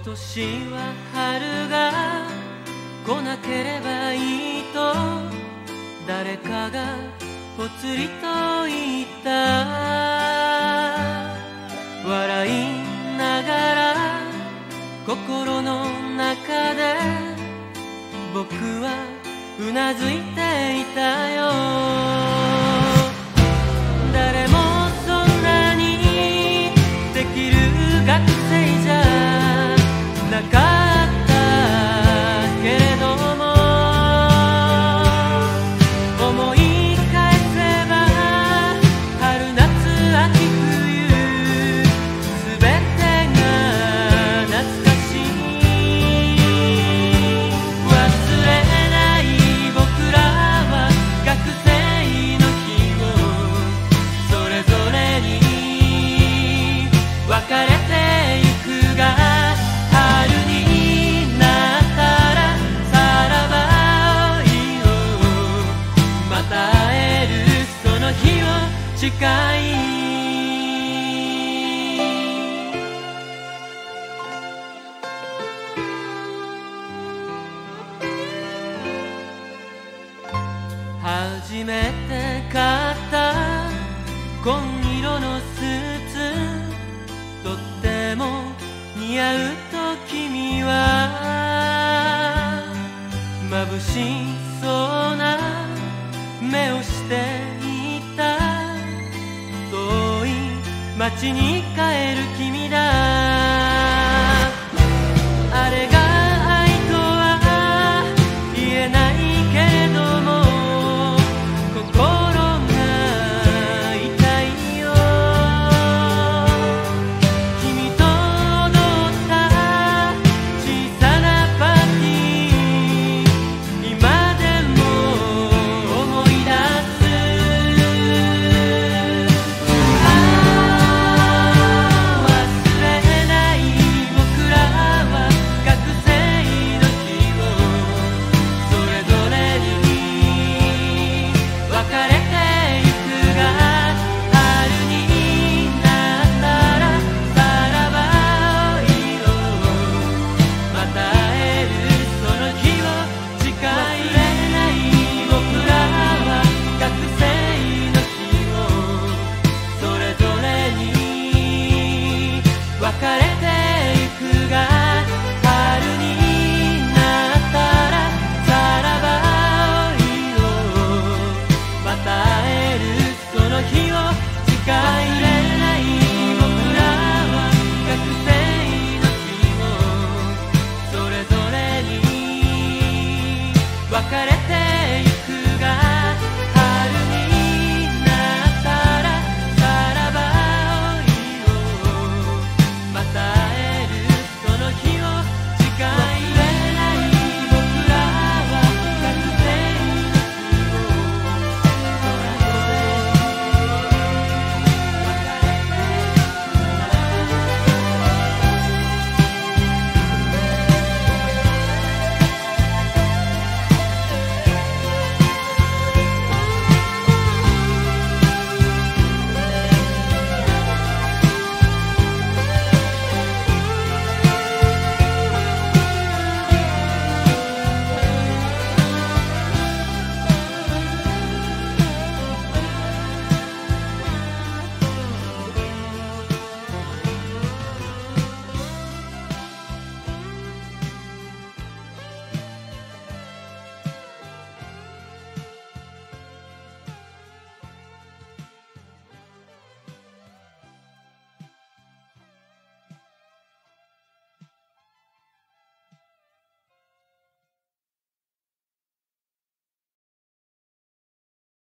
年は春が来なければいいと誰かがぽつりと言った。笑いながら心の中で僕はうなずいていたよ。誰もそんなにできる学生じゃなかったけれども、思い返せば春夏秋冬すべてが懐かしい。忘れない僕らは学生の日をそれぞれに別れてゆくが、誓い。初めて買った紺色のスーツ、とっても似合うと君は眩しそうな目をしていた。遠い街に帰る君だ。あれが愛とは言えないけれども心が痛いよ。君と踊った小さなパーティー今でも思い出す。別れて